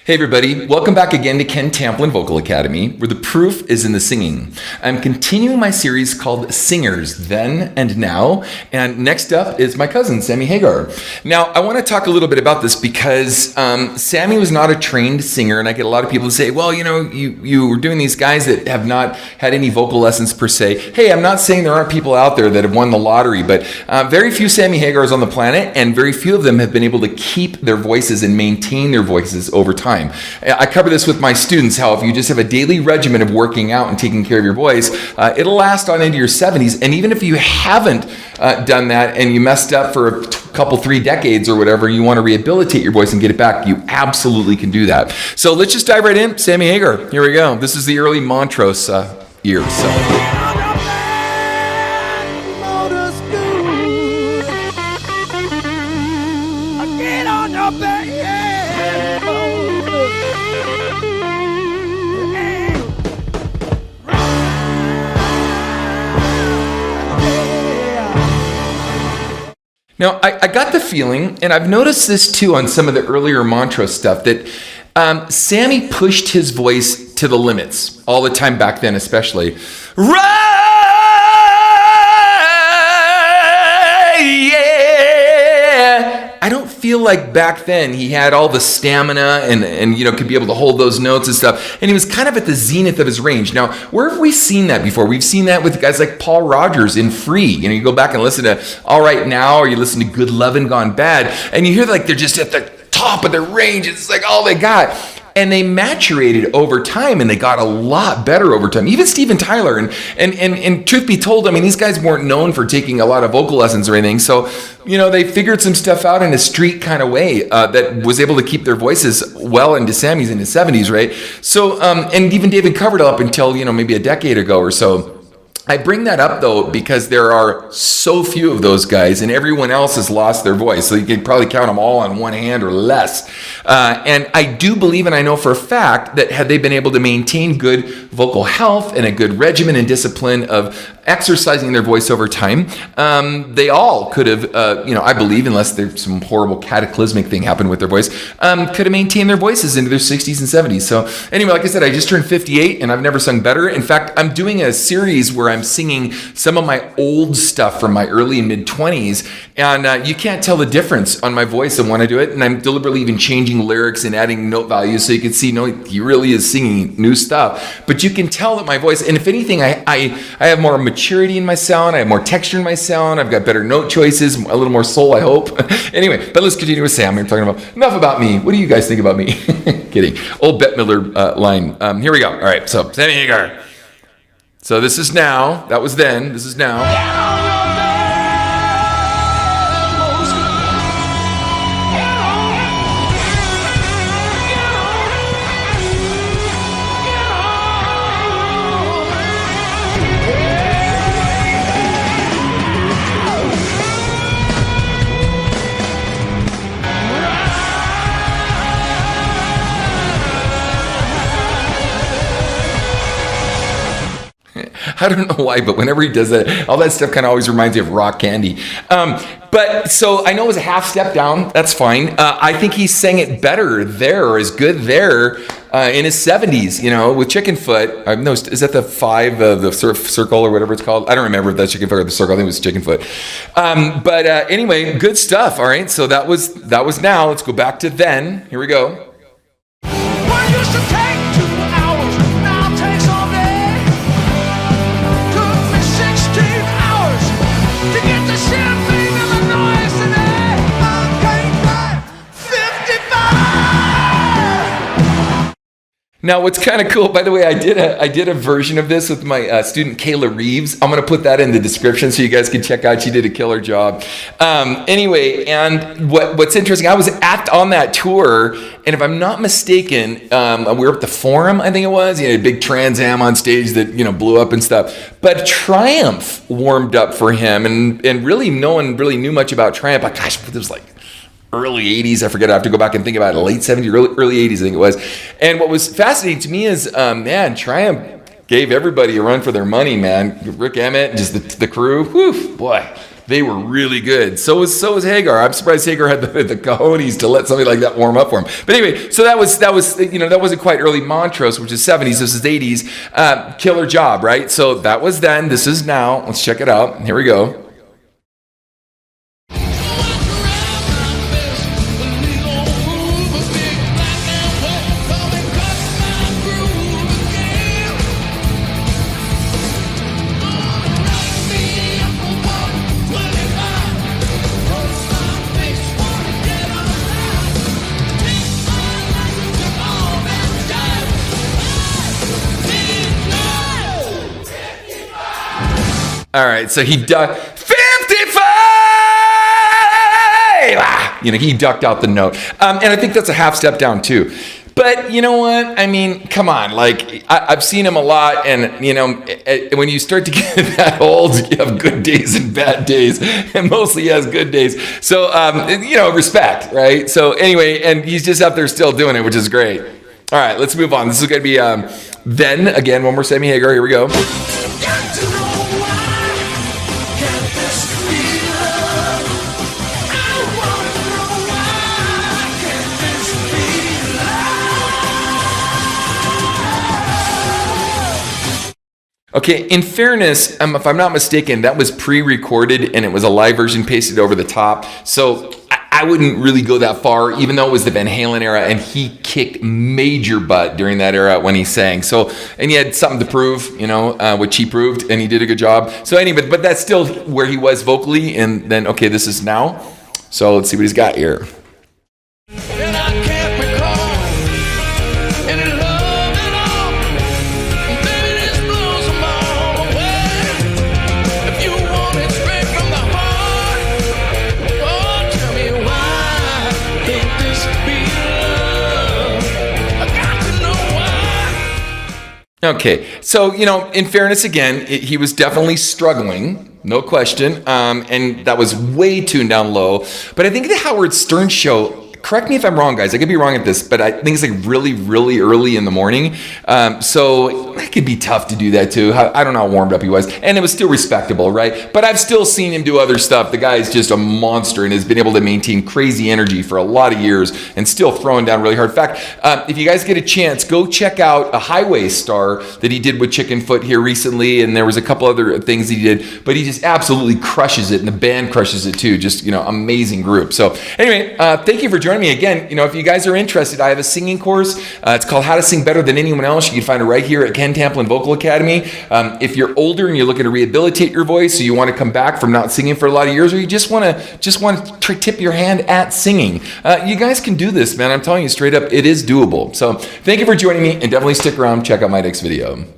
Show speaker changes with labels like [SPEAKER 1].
[SPEAKER 1] Hey everybody, welcome back again to Ken Tamplin Vocal Academy, where the proof is in the singing. I'm continuing my series called Singers, Then and Now, and next up is my cousin, Sammy Hagar. Now, I want to talk a little bit about this because Sammy was not a trained singer, and I get a lot of people who say, well, you were doing these guys that have not had any vocal lessons per se. Hey, I'm not saying there aren't people out there that have won the lottery, but very few Sammy Hagars on the planet, and very few of them have been able to keep their voices and maintain their voices over time. I cover this with my students, how if you just have a daily regimen of working out and taking care of your voice, it'll last on into your 70s. And even if you haven't done that and you messed up for a couple, 3 decades or whatever, you want to rehabilitate your voice and get it back, you absolutely can do that. So let's just dive right in. Sammy Hagar, here we go. This is the early Montrose years. Now, I got the feeling, and I've noticed this too on some of the earlier Montrose stuff, that Sammy pushed his voice to the limits all the time back then, especially. I don't feel like back then he had all the stamina and could be able to hold those notes and stuff. And he was kind of at the zenith of his range. Now, where have we seen that before? We've seen that with guys like Paul Rogers in Free. You go back and listen to All Right Now, or you listen to Good Lovin' Gone Bad, and you hear like they're just at the top of their range. It's like all they got. And they maturated over time, and they got a lot better over time. Even Steven Tyler, and truth be told, I mean, these guys weren't known for taking a lot of vocal lessons or anything. So, they figured some stuff out in a street kind of way that was able to keep their voices well into Sammy's in his 70s, right? So, and even David covered up until, maybe a decade ago or so. I bring that up, though, because there are so few of those guys, and everyone else has lost their voice. So you can probably count them all on one hand or less. And I do believe, and I know for a fact, that had they been able to maintain good vocal health and a good regimen and discipline of exercising their voice over time, they all could have, I believe, unless there's some horrible cataclysmic thing happened with their voice, could have maintained their voices into their 60s and 70s. So anyway, like I said, I just turned 58, and I've never sung better. In fact, I'm doing a series where I'm singing some of my old stuff from my early and mid-20s, and you can't tell the difference on my voice and when I do it, and I'm deliberately even changing lyrics and adding note values so you can see, he really is singing new stuff, but you can tell that my voice, and if anything, I have more maturity in my sound, I have more texture in my sound, I've got better note choices, a little more soul, I hope. Anyway, but let's continue with Sam. I'm talking about, enough about me. What do you guys think about me? Kidding. Old Bette Midler line. Here we go. All right, so Sammy Hagar. So this is now, that was then, this is now. I don't know why, but whenever he does that, all that stuff kind of always reminds me of Rock Candy. But so I know it was a half step down. That's fine. I think he sang it better there, or as good there in his 70s, with Chickenfoot. No, is that the 5, the circle or whatever it's called? I don't remember if that's Chickenfoot or the circle. I think it was Chickenfoot. But anyway, good stuff. All right. So that was now. Let's go back to then. Here we go. Now, what's kind of cool, by the way, I did a version of this with my student Kayla Reeves. I'm going to put that in the description so you guys can check out. She did a killer job. Anyway, and what's interesting, I was on that tour, and if I'm not mistaken, we were at the Forum, I think it was. A big Trans Am on stage that blew up and stuff. But Triumph warmed up for him, and really no one really knew much about Triumph. But gosh, it was like early 80s. I forget. I have to go back and think about it. Late 70s, early 80s, I think it was. And what was fascinating to me is, Triumph gave everybody a run for their money, man. Rick Emmett, just the crew. Whew, boy. they were really good. So was Hagar. I'm surprised Hagar had the cojones to let somebody like that warm up for him. But anyway, so that was that wasn't quite early Montrose, which is 70s. This is 80s. Killer job, right? So that was then. This is now. Let's check it out. Here we go. All right, so he ducked 55. He ducked out the note, and I think that's a half step down too. But you know what? I mean, come on. Like I've seen him a lot, and when you start to get that old, you have good days and bad days, and mostly he has good days. So respect, right? So anyway, and he's just out there still doing it, which is great. All right, let's move on. This is going to be then again one more Sammy Hagar. Here we go. Okay, in fairness, if I'm not mistaken, that was pre-recorded and it was a live version pasted over the top. So I wouldn't really go that far, even though it was the Van Halen era and he kicked major butt during that era when he sang. So, and he had something to prove, which he proved, and he did a good job. So anyway, but that's still where he was vocally. And then, okay, this is now. So let's see what he's got here. Okay, so, in fairness, again, he was definitely struggling, no question, and that was way tuned down low. But I think the Howard Stern show, correct me if I'm wrong, guys, I could be wrong at this, but I think it's like really, really early in the morning. So it could be tough to do that too. I don't know how warmed up he was. And it was still respectable, right? But I've still seen him do other stuff. The guy is just a monster and has been able to maintain crazy energy for a lot of years and still throwing down really hard. In fact, if you guys get a chance, go check out a Highway Star that he did with Chickenfoot here recently. And there was a couple other things he did, but he just absolutely crushes it. And the band crushes it too. Just, amazing group. So anyway, thank you for joining me again. If you guys are interested, I have a singing course. It's called How to Sing Better Than Anyone Else. You can find it right here at Ken Tamplin Vocal Academy. If you're older and you're looking to rehabilitate your voice, so you want to come back from not singing for a lot of years, or you just want to tip your hand at singing, you guys can do this, man. I'm telling you straight up, it is doable. So thank you for joining me, and definitely stick around. Check out my next video.